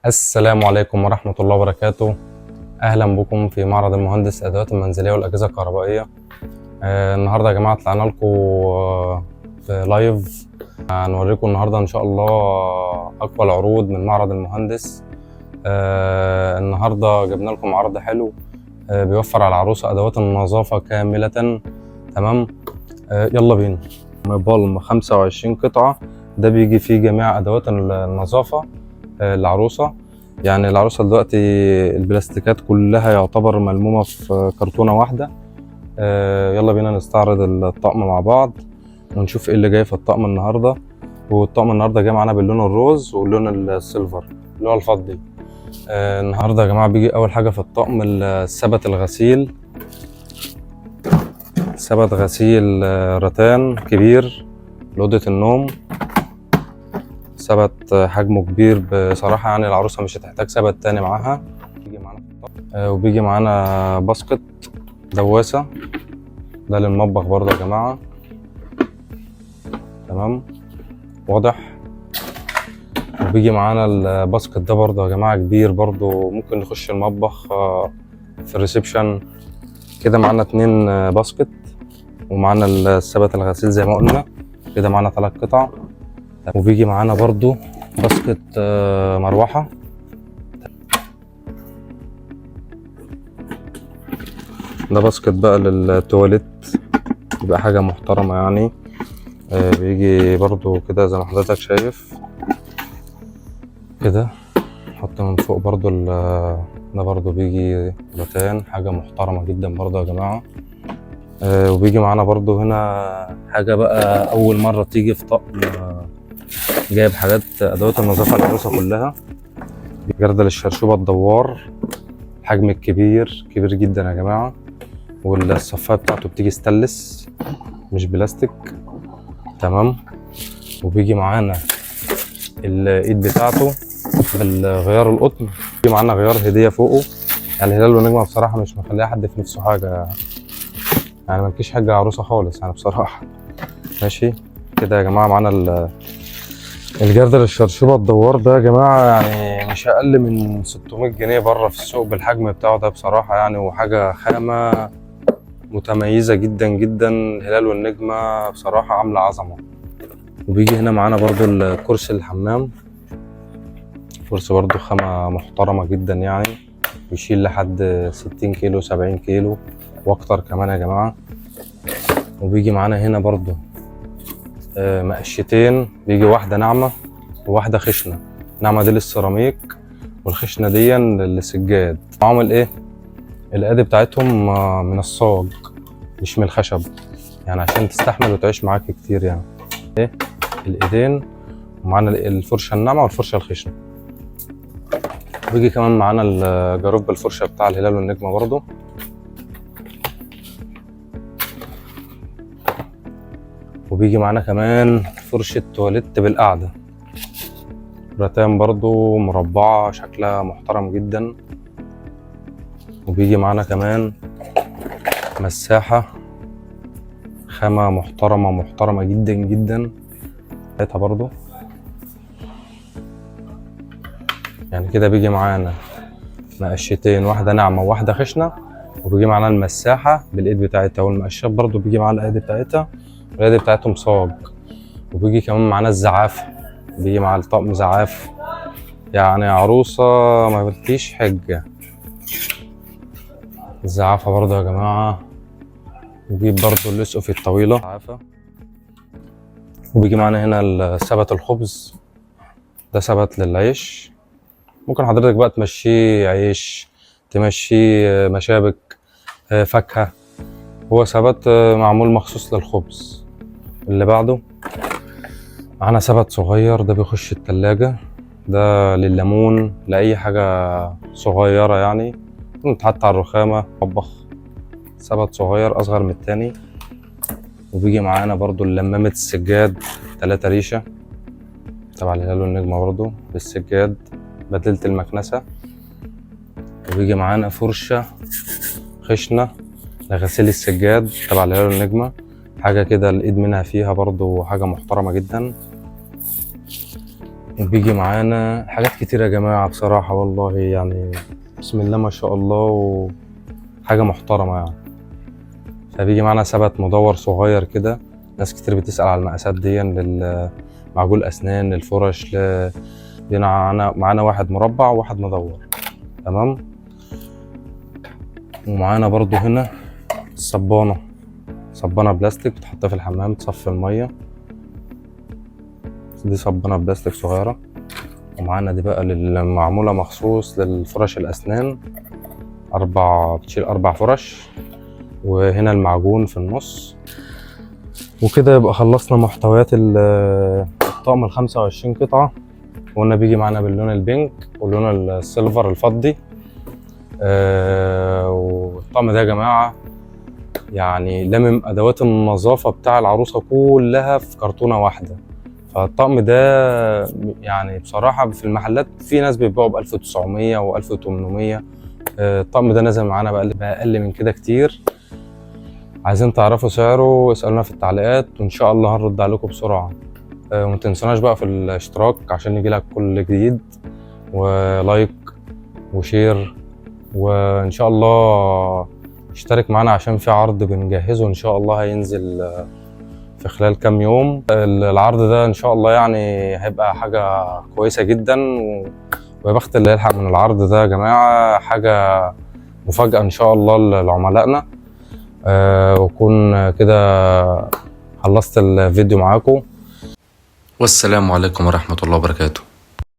السلام عليكم ورحمة الله وبركاته. أهلا بكم في معرض المهندس الأدوات المنزلية والأجهزة الكهربائية. النهاردة يا جماعة طلعنا لكم في لايف. هنوريكم النهاردة إن شاء الله أقوى العروض من معرض المهندس. النهاردة جبنا لكم عرض حلو بيوفر على العروسة أدوات النظافة كاملة. تمام. يلا بينا. بالم 25 قطعة، ده بيجي فيه جميع أدوات النظافة العروسة. يعني العروسة دلوقتي البلاستيكات كلها يعتبر ملمومة في كرتونة واحدة. يلا بينا نستعرض الطقم مع بعض ونشوف ايه اللي جاي في الطقم النهاردة. والطقم النهاردة جاي معانا باللون الروز واللون السيلفر اللي هو الفضي. النهاردة يا جماعة بيجي أول حاجة في الطقم السبت الغسيل. سبت غسيل رتان كبير لأوضة النوم. سبت حجمه كبير بصراحة، يعني العروسة مش هتحتاج سبت تاني معاها. بيجي معانا في الطقم وبيجي معانا باسكت دواسة، ده للمطبخ برضه يا جماعة. تمام، واضح. وبيجي معانا الباسكت ده برضه يا جماعة كبير برضه، ممكن نخش المطبخ في الريسبشن كده. معانا 2 باسكت، ومعانا السبت الغسيل زي ما قلنا كده، معانا 3 قطع. وبيجي معانا برضو باسكت مروحة. ده باسكت بقى للتواليت، يبقى حاجة محترمة يعني. بيجي برضو كده زي ما حضرتك شايف كده. نحط من فوق برضو ده برضو بيجي رتان، حاجة محترمة جدا برضو يا جماعة. وبيجي معانا برضو هنا حاجة بقى أول مرة تيجي في طقم، جايب حاجات أدوات النظافة العروسة كلها. جردل الشرشوبة الدوار، الحجم الكبير كبير جدا يا جماعة. والصفاية بتاعته بتيجي ستانلس مش بلاستيك. تمام. وبيجي معانا الايد بتاعته بالغيار القطن. بيجي معانا غيار هدية فوقه. يعني الهلال والنجمة بصراحة مش مخليها حد في نفسه حاجة، يعني ملكيش حاجة عروسة خالص يعني بصراحة. ماشي كده يا جماعة. معانا الجردل الشرشوبة الدوار ده يا جماعة، يعني مش أقل من 600 جنيه بره في السوق بالحجم بتاعه ده بصراحة يعني. وحاجة خامة متميزة جدا جدا. الهلال والنجمة بصراحة عاملة عظمة. وبيجي هنا معانا برضو الكرسي الحمام، كرسي برضو خامة محترمة جدا يعني، بيشيل لحد 60 كيلو 70 كيلو واكتر كمان يا جماعة. وبيجي معانا هنا برضو مقشتين، بيجي واحدة ناعمة وواحدة خشنة. ناعمة دي للسيراميك، والخشنة دي للسجاد. معاهم الايه الايادي بتاعتهم من الصاج مش من الخشب، يعني عشان تستحمل وتعيش معاك كتير يعني. ايه الايدين، ومعانا الفرشة الناعمة والفرشة الخشنة. بيجي كمان معانا الجاروب بالفرشة بتاع الهلال والنجمة برضو. وبيجي معانا كمان فرشة تواليت بالقعدة، رتان برضو مربعة شكلها محترم جدا. وبيجي معانا كمان مساحة خامة محترمة جدا جدا بتاعتها برضو. يعني كده بيجي معانا مقشتين، واحدة ناعمة وواحدة خشنة. وبيجي معانا المساحة بالإيد بتاعتها، والمقشات برضو بيجي معانا الأيدي بتاعتها، والأيدي بتاعتهم صاج. وبيجي كمان معانا الزعافة، بيجي مع الطقم زعاف. يعني عروسة ما بلكيش حجة. الزعافة برضو يا جماعة. وبيجيب برضو الأسقف الطويلة زعافة. وبيجي معانا هنا السبت الخبز، ده سبت للعيش. ممكن حضرتك بقى تمشيه عيش، تمشيه مشابك، فاكهة. هو سبت معمول مخصوص للخبز. اللي بعده معانا سبت صغير، ده بيخش التلاجة، ده لليمون لأي حاجة صغيرة يعني، تتحط على الرخامة مطبخ. سبت صغير أصغر من التاني. وبيجي معانا برضو لمامة السجاد 3 ريشة تبع الهلال والنجمة برضو بالسجاد، بدلة المكنسة. وبيجي معانا فرشة خشنة لغسيل السجاد تبع الهلال والنجمة، حاجة كده الإيد منها فيها برضو حاجة محترمة جدا. وبيجي معانا حاجات كتير يا جماعة بصراحة والله، يعني بسم الله ما شاء الله، وحاجة محترمة يعني. فبيجي معانا سبت مدور صغير كده، ناس كتير بتسأل على المقاسات دي للمعجون أسنان، للفرش، معانا واحد مربع وواحد مدور. تمام. ومعانا برضو هنا صبانة بلاستيك بتحطها في الحمام تصفي المية. دي صبانة بلاستيك صغيرة. ومعانا دي بقى معمولة مخصوص للفرش الأسنان، بتشيل 4 فرش، وهنا المعجون في النص. وكده يبقى خلصنا محتويات الطقم 25 قطعة. وقلنا بيجي معانا باللون البينك واللون السيلفر الفضي. والطقم ده يا جماعة يعني لمم أدوات النظافة بتاع العروسة كلها في كرتونة واحدة. فالطقم ده يعني بصراحة في المحلات في ناس بيبيعوا ب 1900 و 1800. الطقم ده نازل معانا بأقل من كده كتير. عايزين تعرفوا سعره اسألونا في التعليقات وإن شاء الله هنرد عليكم بسرعة. وما تنسوناش بقى في الاشتراك عشان يجيلك كل جديد، ولايك وشير، وإن شاء الله اشترك معانا عشان في عرض بنجهزه إن شاء الله هينزل في خلال كام يوم. العرض ده إن شاء الله يعني هيبقى حاجة كويسة جدا، ويا بخت اللي يلحق من العرض ده يا جماعة. حاجة مفاجأة إن شاء الله لعملائنا. وكون كده خلصت الفيديو معاكم، والسلام عليكم ورحمة الله وبركاته.